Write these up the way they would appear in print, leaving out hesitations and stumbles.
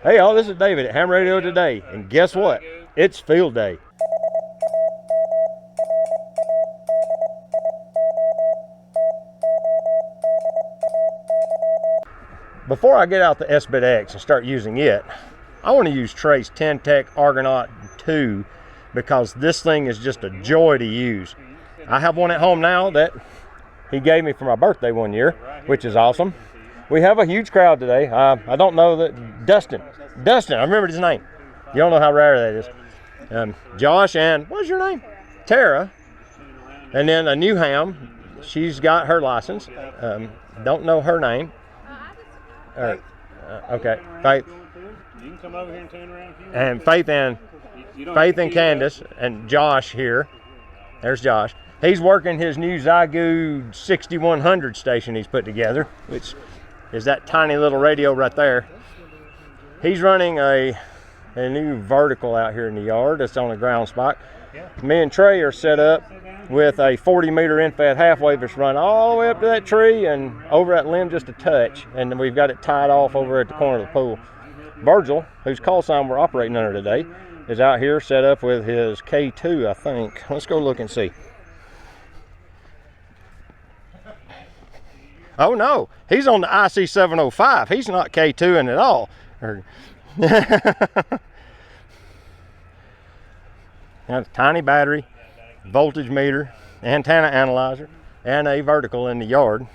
Hey y'all, this is David at Ham Radio Today, and guess what? It's field day. Before I get out the S-Bit-X and start using it, I want to use Trey's Tec Argonaut 2 because this thing is just a joy to use. I have one at home now that he gave me for my birthday one year, which is awesome. We have a huge crowd today. I don't know that Dustin, I remembered his name. You don't know how rare that is. Josh and, what's your name? Tara. And then a new ham. She's got her license. Don't know her name. Okay. Faith. You can come over here and turn around. And Faith and Candace and Josh here. There's Josh. He's working his new Zygood 6100 station he's put together, which is that tiny little radio right there. He's running a new vertical out here in the yard that's on a ground spot. Me and Trey are set up with a 40-meter in-fed half wave that's run all the way up to that tree and over that limb just a touch, and then we've got it tied off over at the corner of the pool. Virgil, whose call sign we're operating under today, is out here set up with his K2, I think. Let's go look and see. Oh no, he's on the IC 705. He's not K2ing at all. Got a tiny battery, voltage meter, antenna analyzer, and a vertical in the yard.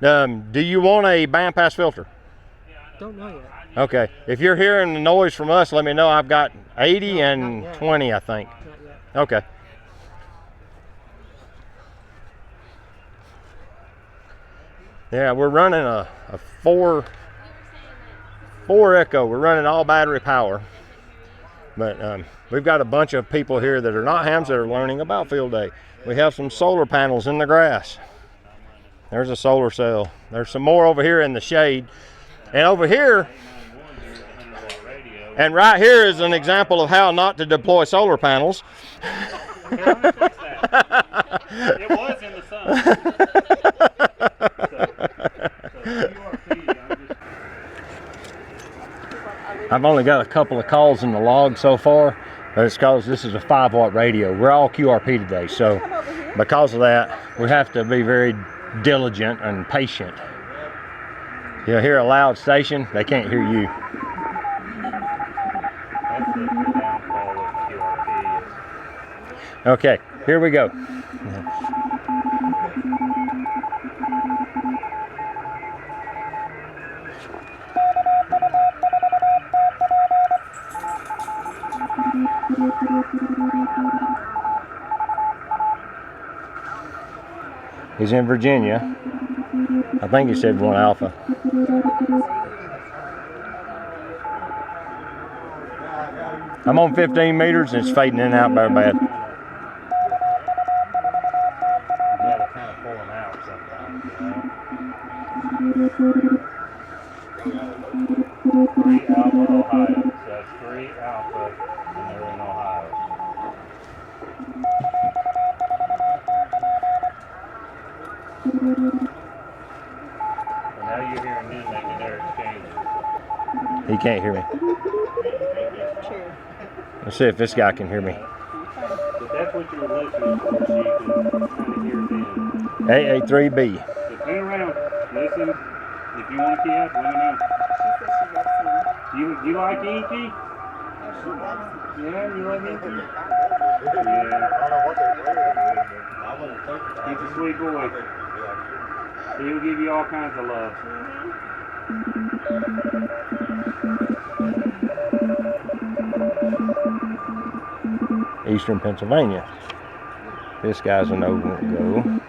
Do you want a bandpass filter? Don't know yet. Okay, if you're hearing the noise from us, let me know. I've got 80 and 20, I think. Okay. Yeah, we're running a 4 Echo. We're running all battery power. But we've got a bunch of people here that are not hams that are learning about field day. We have some solar panels in the grass. There's a solar cell. There's some more over here in the shade. And over here, and right here is an example of how not to deploy solar panels. It was in the sun. I've only got a couple of calls in the log so far. It's because this is a 5-watt radio. We're all QRP today, so because of that, we have to be very diligent and patient. You'll hear a loud station, they can't hear you. That's the downfall of QRP. Okay, here we go. He's in Virginia. I think he said 1 Alpha. I'm on 15 meters and it's fading in and out very bad. You gotta kind of pull them out sometimes, you know. 3 Alpha, Ohio. So that's 3 Alpha, and they're in Ohio. And now you're hearing them making their exchanges. He can't hear me. Let's see if this guy can hear me. But that's what you were listening for, so you can kind of hear them. AA3B. So turn around, listen. If you want to key up, let me know. You like Inky? Yeah, you like Inky? Yeah. He's a sweet boy. He'll give you all kinds of love. Eastern Pennsylvania. This guy's a no-go.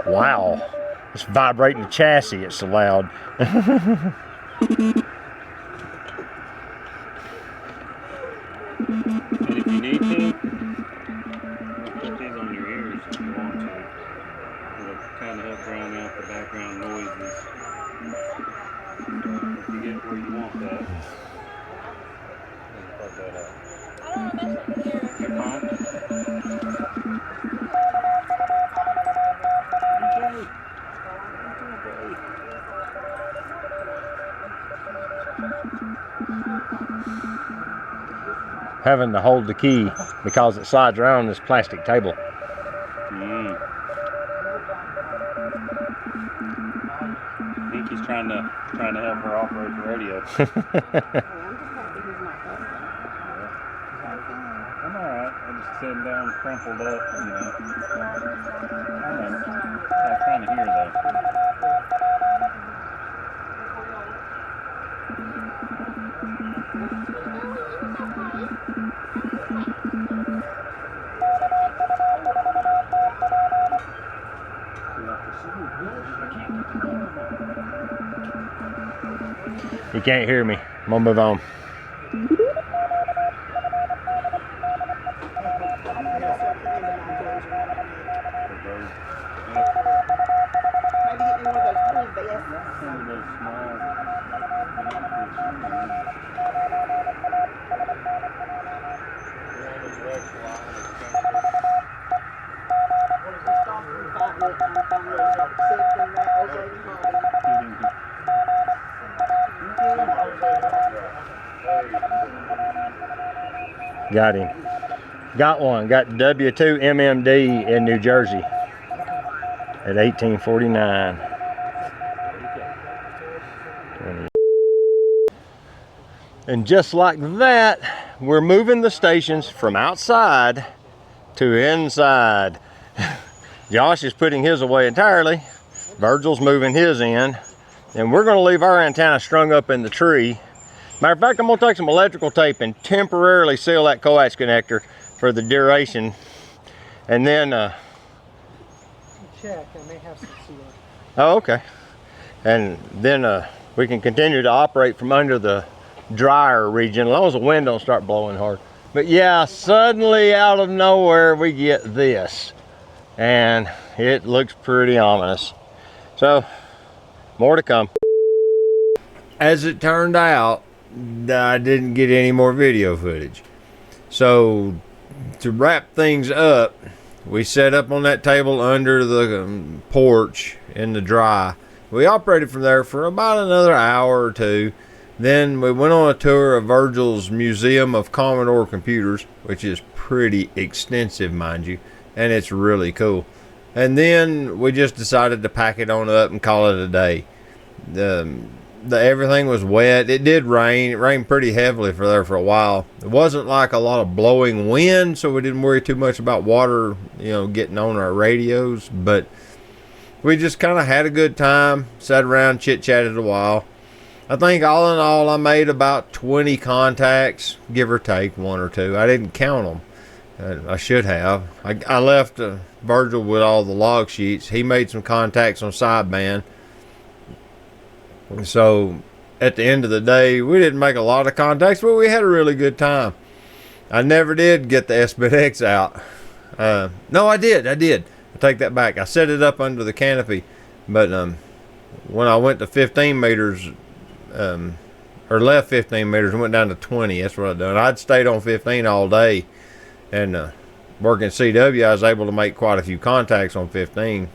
Wow, it's vibrating the chassis, it's so loud. And if you need to, put these on your ears if you want to. It'll kind of help drown out the background noises. If you get where you want that. Plug that up. You're fine? Having to hold the key because it slides around this plastic table. I think he's trying to help her operate the radio. I'm alright. I'm just sitting down, crumpled up, you know. I'm trying to hear though. You can't hear me. I'm gonna move on. Got him. Got one. Got W2 MMD in New Jersey at 1849. And just like that, we're moving the stations from outside to inside. Josh is putting his away entirely. Virgil's moving his in. And we're gonna leave our antenna strung up in the tree. Matter of fact, I'm gonna take some electrical tape and temporarily seal that coax connector for the duration. And then, check, I may have some seal. oh, okay. And then we can continue to operate from under the drier region, as long as the wind don't start blowing hard. But yeah, suddenly out of nowhere, we get this. And it looks pretty ominous. So, more to come. As it turned out, I didn't get any more video footage. So to wrap things up, we set up on that table under the porch in the dry. We operated from there for about another hour or two. Then we went on a tour of Virgil's Museum of Commodore Computers, which is pretty extensive, mind you, and it's really cool. And then we just decided to pack it on up and call it a day. Everything was wet. It did rain. It rained pretty heavily for a while. It wasn't like a lot of blowing wind, so we didn't worry too much about water, getting on our radios. But we just kind of had a good time, sat around, chit-chatted a while. I think all in all, I made about 20 contacts, give or take one or two. I didn't count them. I should have. I left Virgil with all the log sheets. He made some contacts on sideband. So at the end of the day, we didn't make a lot of contacts, but we had a really good time. I never did get the S-Bit out. No, I did. I take that back. I set it up under the canopy, but when I went to 15 meters, or left 15 meters and went down to 20, that's what I done. I'd stayed on 15 all day, and working CW, I was able to make quite a few contacts on 15.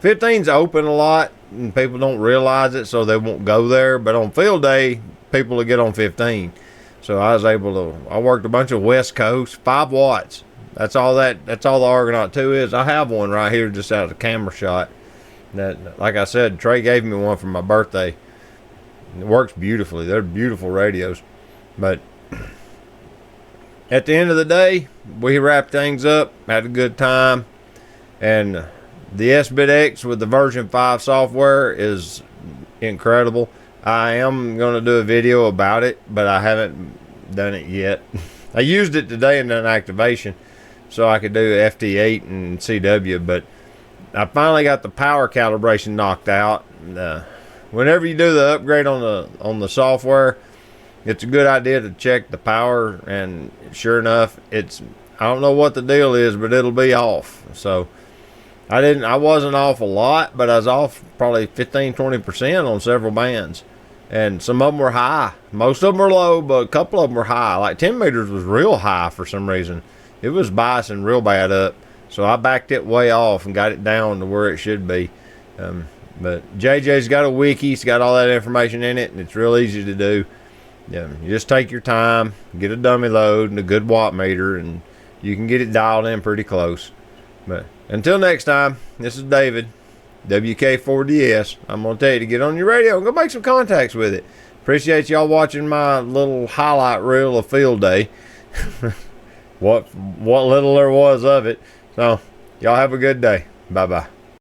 15's open a lot, and people don't realize it, so they won't go there. But on field day, people will get on 15. So I was able to. I worked a bunch of West Coast, 5 watts. That's all the Argonaut 2 is. I have one right here, just out of the camera shot. That, like I said, Trey gave me one for my birthday. It works beautifully. They're beautiful radios. But at the end of the day, we wrapped things up, had a good time, and the S-Bit with the version 5 software is incredible. I am going to do a video about it, but I haven't done it yet. I used it today in an activation so I could do FT8 and CW, but I finally got the power calibration knocked out. Whenever you do the upgrade on the software, it's a good idea to check the power, and sure enough, I don't know what the deal is, but it'll be off. So I wasn't off a lot, but I was off probably 15-20% on several bands. And some of them were high. Most of them were low, but a couple of them were high. Like 10 meters was real high for some reason. It was biasing real bad up. So I backed it way off and got it down to where it should be. But JJ's got a wiki. It's got all that information in it, and it's real easy to do. Yeah, you just take your time, get a dummy load and a good watt meter, and you can get it dialed in pretty close. But until next time, this is David, WK4DS. I'm going to tell you to get on your radio and go make some contacts with it. Appreciate y'all watching my little highlight reel of field day. what little there was of it. So, y'all have a good day. Bye-bye.